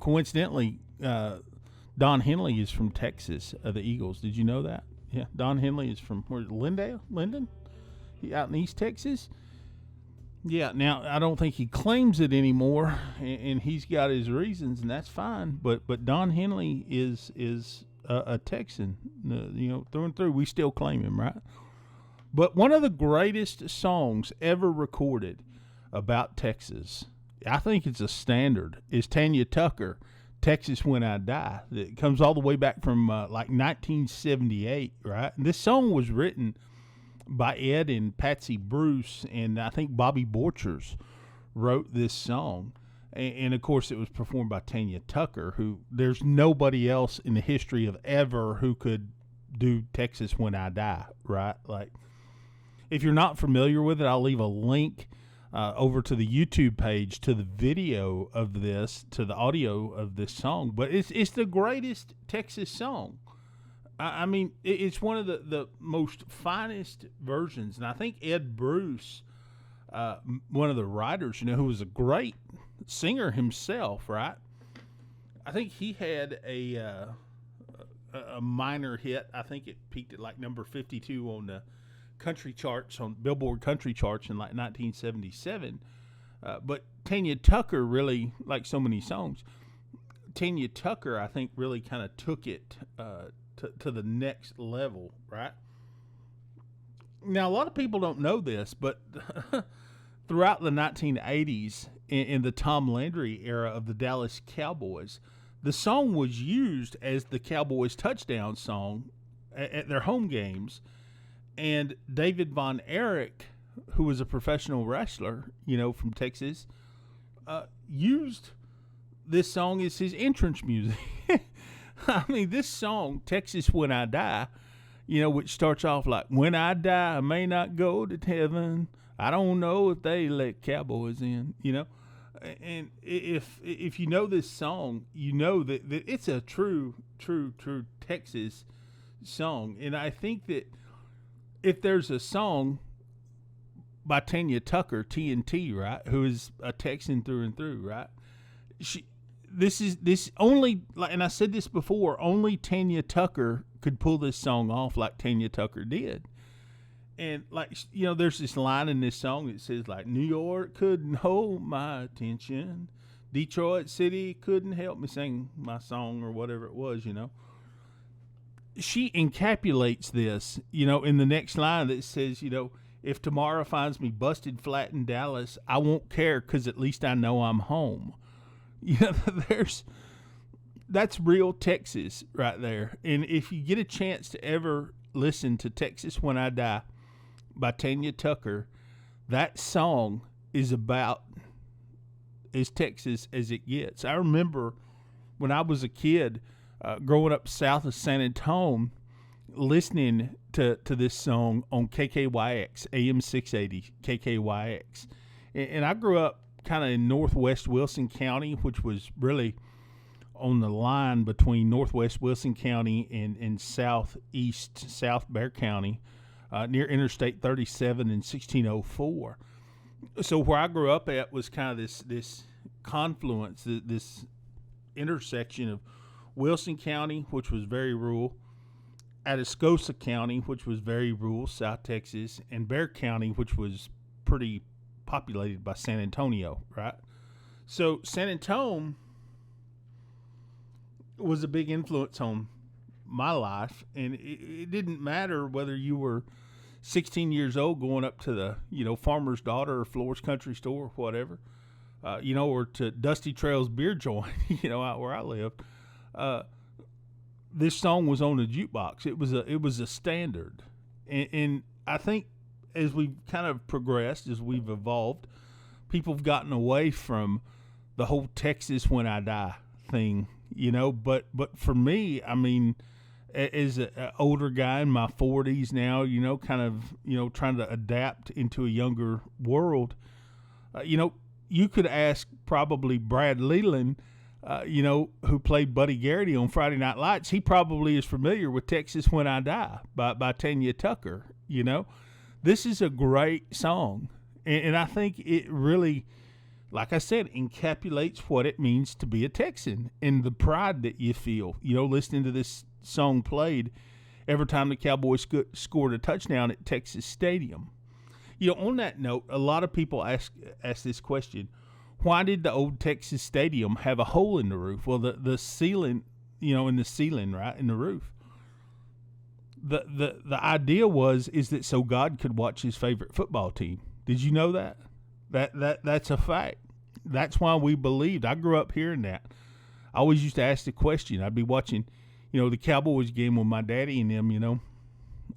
Coincidentally, Don Henley is from Texas, the Eagles. Did you know that? Yeah, Don Henley is from Linden, out in East Texas. Yeah, now I don't think he claims it anymore, and he's got his reasons, and that's fine. But Don Henley is a Texan, through and through. We still claim him, right? But one of the greatest songs ever recorded about Texas, I think it's a standard, is Tanya Tucker, Texas When I Die. It comes all the way back from 1978, right? And this song was written by Ed and Patsy Bruce, and I think Bobby Borchers wrote this song. And of course, it was performed by Tanya Tucker, who there's nobody else in the history of ever who could do Texas When I Die, right? Like, if you're not familiar with it, I'll leave a link over to the YouTube page to the video of this, to the audio of this song. But it's the greatest Texas song. I mean, it's one of the most finest versions. And I think Ed Bruce, one of the writers, who was a great singer himself, right? I think he had a minor hit. I think it peaked at like number 52 on the country charts, on Billboard country charts in like 1977. But Tanya Tucker really, like so many songs, Tanya Tucker, I think, really kind of took it to the next level, right? Now, a lot of people don't know this, but throughout the 1980s, in the Tom Landry era of the Dallas Cowboys, the song was used as the Cowboys' touchdown song at their home games. And David Von Erich, who was a professional wrestler, from Texas, used this song as his entrance music. I mean, this song, Texas When I Die, which starts off like, when I die, I may not go to heaven. I don't know if they let cowboys in, And if you know this song, you know that it's a true Texas song. And I think that if there's a song by Tanya Tucker, TNT, right, who is a Texan through and through, right? This only, and I said this before, only Tanya Tucker could pull this song off like Tanya Tucker did. And there's this line in this song that says like, New York couldn't hold my attention, Detroit City couldn't help me sing my song, or whatever it was, She encapsulates this, in the next line that says, if tomorrow finds me busted flat in Dallas, I won't care, because at least I know I'm home. That's real Texas right there. And if you get a chance to ever listen to Texas When I Die by Tanya Tucker, that song is about as Texas as it gets. I remember when I was a kid, growing up south of San Antonio, listening to this song on KKYX, AM 680, KKYX. And I grew up kind of in northwest Wilson County, which was really on the line between northwest Wilson County and southeast South Bexar County, near Interstate 37 and 1604. So where I grew up at was kind of this confluence, this intersection of Wilson County, which was very rural, Atascosa County, which was very rural, South Texas, and Bexar County, which was pretty populated by San Antonio, right? So San Antonio was a big influence on my life, and it didn't matter whether you were 16 years old going up to the, Farmer's Daughter or Floor's Country Store or whatever, or to Dusty Trail's beer joint, out where I lived. This song was on the jukebox. It was a standard. And I think as we've kind of progressed, as we've evolved, people have gotten away from the whole Texas When I Die thing, but for me, I mean, as an older guy in my 40s now, kind of, trying to adapt into a younger world, you could ask probably Brad Leland, who played Buddy Garrity on Friday Night Lights. He probably is familiar with Texas When I Die by Tanya Tucker. This is a great song. And I think it really like I said, encapsulates what it means to be a Texan and the pride that you feel, listening to this song played every time the Cowboys scored a touchdown at Texas Stadium. On that note, a lot of people ask this question: why did the old Texas Stadium have a hole in the roof? Well, the ceiling, in the ceiling, right, in the roof. The idea is that so God could watch his favorite football team. Did you know that? That's a fact. That's why we believed. I grew up hearing that. I always used to ask the question. I'd be watching, the Cowboys game with my daddy and them,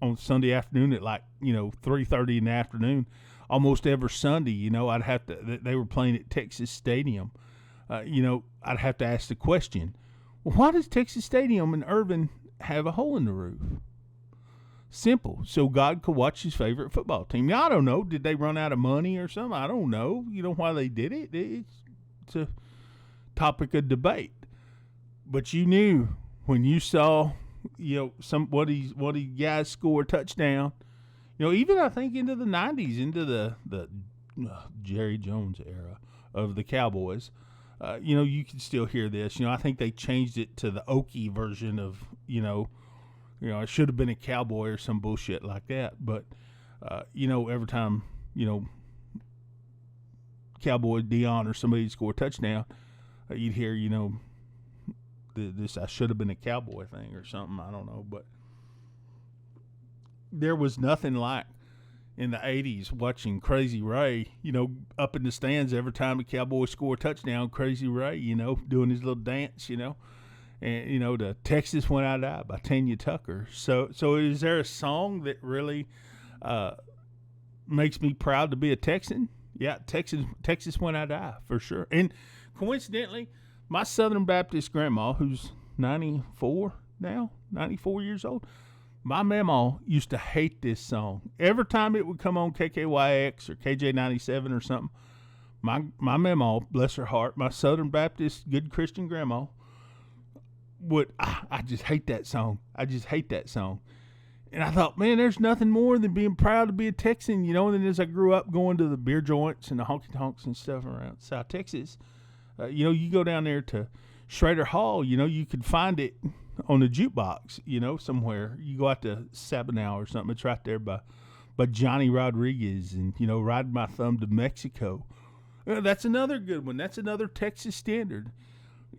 on Sunday afternoon at 3:30 in the afternoon. Almost every Sunday, I'd have to. They were playing at Texas Stadium. I'd have to ask the question: well, why does Texas Stadium in Irving have a hole in the roof? Simple, so God could watch his favorite football team. Now, I don't know. Did they run out of money or something? I don't know. Why they did it? It's a topic of debate. But you knew when you saw, one of these guys score a touchdown. Even I think into the 90s, into the Jerry Jones era of the Cowboys, you can still hear this. I think they changed it to the Okie version of, it should have been a cowboy or some bullshit like that. But, every time, Cowboy Dion or somebody score a touchdown, you'd hear, this I should have been a cowboy thing or something. I don't know. But there was nothing like in the 80s watching Crazy Ray, up in the stands every time the Cowboys score a touchdown. Crazy Ray, doing his little dance, And, the Texas When I Die by Tanya Tucker. So is there a song that really makes me proud to be a Texan? Yeah, Texas When I Die, for sure. And coincidentally, my Southern Baptist grandma, who's 94 now, 94 years old, my mamaw used to hate this song. Every time it would come on KKYX or KJ97 or something, my mamaw, bless her heart, my Southern Baptist good Christian grandma, I just hate that song. I just hate that song. And I thought, man, there's nothing more than being proud to be a Texan, And then as I grew up going to the beer joints and the honky tonks and stuff around South Texas, you go down there to Schrader Hall, you could find it on the jukebox, somewhere. You go out to Sabinal or something. It's right there by Johnny Rodriguez and, Riding My Thumb to Mexico. That's another good one. That's another Texas standard.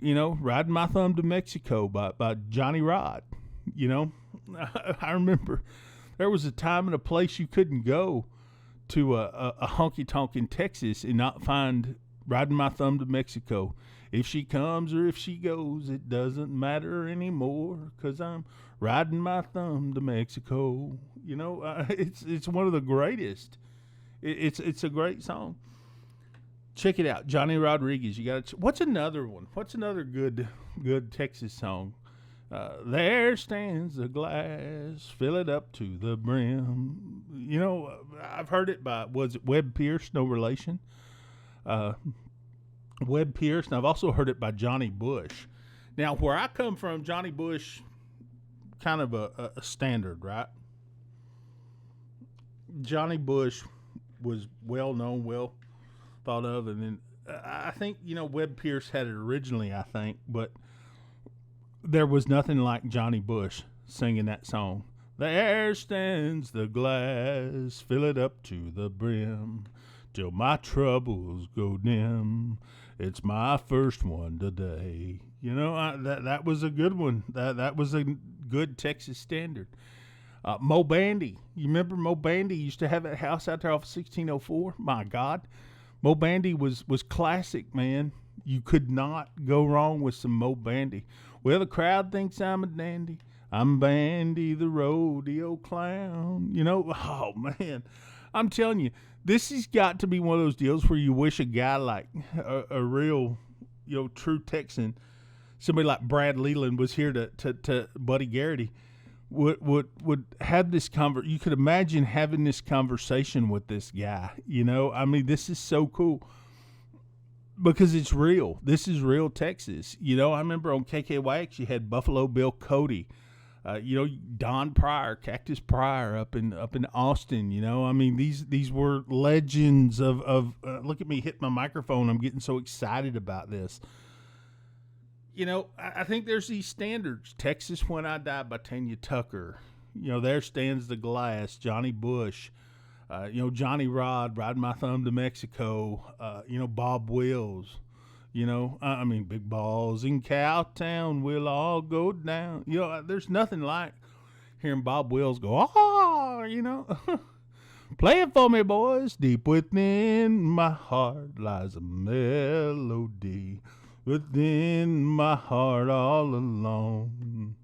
Riding My Thumb to Mexico by Johnny Rod. I remember there was a time and a place you couldn't go to a honky-tonk in Texas and not find Riding My Thumb to Mexico. If she comes or if she goes, it doesn't matter anymore, 'cause I'm riding my thumb to Mexico. It's one of the greatest. It's a great song. Check it out, Johnny Rodriguez. You got to. What's another one? What's another good Texas song? There stands the glass, fill it up to the brim. I've heard it by, was it Webb Pierce? No relation. Webb Pierce, and I've also heard it by Johnny Bush. Now, where I come from, Johnny Bush, kind of a standard, right? Johnny Bush was well known, well thought of, and then I think Webb Pierce had it originally, I think, but there was nothing like Johnny Bush singing that song. There stands the glass, fill it up to the brim, till my troubles go dim. It's my first one today. That was a good one. That was a good Texas standard. Mo Bandy, you remember Mo Bandy used to have that house out there off 1604? My God. Mo Bandy was classic, man. You could not go wrong with some Mo Bandy. Well, the crowd thinks I'm a dandy. I'm Bandy the rodeo clown. Oh, man. I'm telling you, this has got to be one of those deals where you wish a guy like a real, true Texan, somebody like Brad Leland was here to Buddy Garrity, would have this you could imagine having this conversation with this guy. This is so cool because it's real. This is real Texas. I remember on KKYX you had Buffalo Bill Cody, Don Pryor, Cactus Pryor up in Austin. I mean, these were legends of look at me hit my microphone. I'm getting so excited about this. I think there's these standards. Texas When I Die by Tanya Tucker. There Stands the Glass, Johnny Bush. Johnny Rod, Ride My Thumb to Mexico. Bob Wills. Big balls in Cowtown, we'll all go down. There's nothing like hearing Bob Wills go, play it for me, boys. Deep within my heart lies a melody. Within my heart all alone,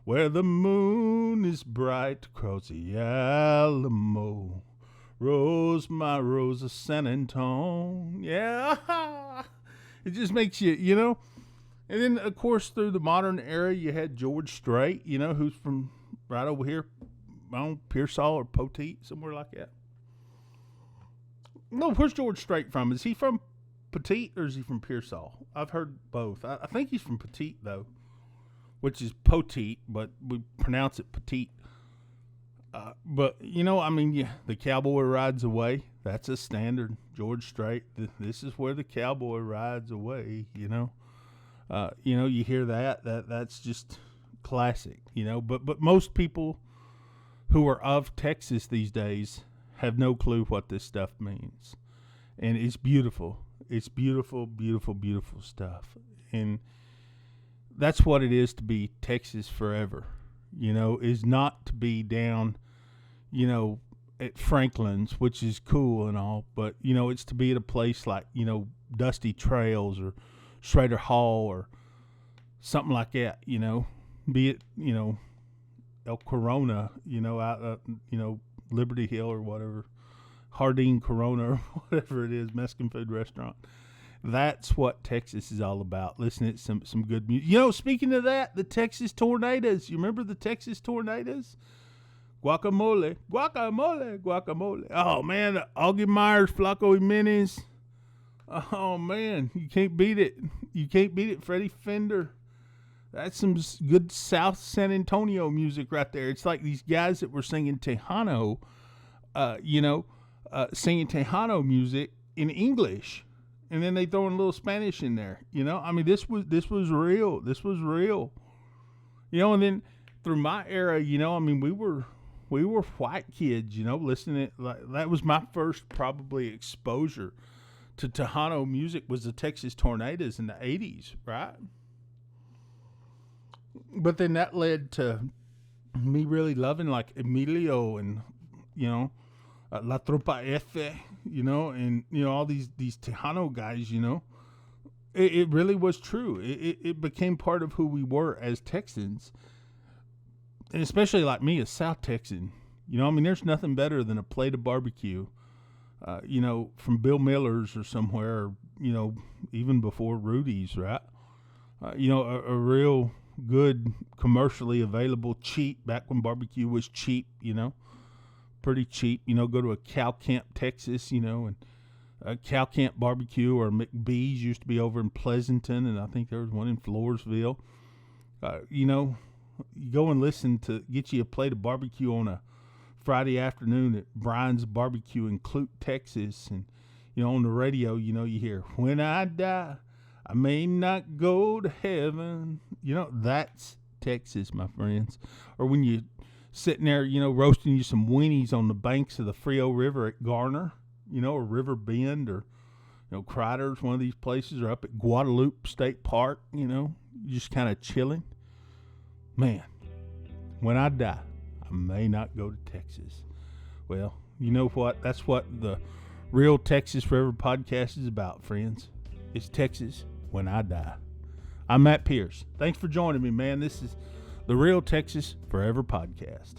where the moon is bright across the Alamo. Rose, my rose of San Antone. Yeah. It just makes you. And then, of course, through the modern era, you had George Strait, who's from right over here, Pearsall or Poteet, somewhere like that. No, where's George Strait from? Is he from Petite or is he from Pearsall? I've heard both. I think he's from Petite, though, which is Poteet, but we pronounce it Petite. But, the cowboy rides away. That's a standard. George Strait, this is where the cowboy rides away, you hear that's just classic, But most people who are of Texas these days have no clue what this stuff means. And it's beautiful. It's beautiful, beautiful, beautiful stuff. And that's what it is to be Texas forever, is not to be down, at Franklin's, which is cool and all, but, it's to be at a place like, Dusty Trails or Schrader Hall or something like that, be it, El Corona, out, Liberty Hill or whatever, Hardin Corona or whatever it is, Mexican food restaurant. That's what Texas is all about. Listening to some good music. Speaking of that, the Texas Tornadoes. You remember the Texas Tornadoes? Guacamole, guacamole, guacamole. Oh, man, Augie Myers, Flaco Jimenez. Oh, man, you can't beat it. You can't beat it, Freddie Fender. That's some good South San Antonio music right there. It's like these guys that were singing Tejano, singing Tejano music in English. And then they throw in a little Spanish in there, this was real. This was real. And then through my era, we were white kids, listening to that was my first probably exposure to Tejano music was the Texas Tornadoes in the 80s, right? But then that led to me really loving like Emilio and, La Tropa F, and, all these Tejano guys, it really was true. It became part of who we were as Texans. And especially like me, a South Texan, there's nothing better than a plate of barbecue, from Bill Miller's or somewhere, or, even before Rudy's, right? A real good, commercially available, cheap, back when barbecue was cheap, pretty cheap, go to a Cow Camp, Texas, and a Cow Camp barbecue or McBee's used to be over in Pleasanton, and I think there was one in Floresville. You go and get you a plate of barbecue on a Friday afternoon at Brian's Barbecue in Clute, Texas. And, on the radio, you hear, when I die, I may not go to heaven. That's Texas, my friends. Or when you sitting there, roasting you some weenies on the banks of the Frio River at Garner, or River Bend or, Crider's, one of these places, or up at Guadalupe State Park, just kind of chilling. Man, when I die, I may not go to Texas. Well, you know what? That's what the Real Texas Forever podcast is about, friends. It's Texas when I die. I'm Matt Pierce. Thanks for joining me, man. This is the Real Texas Forever podcast.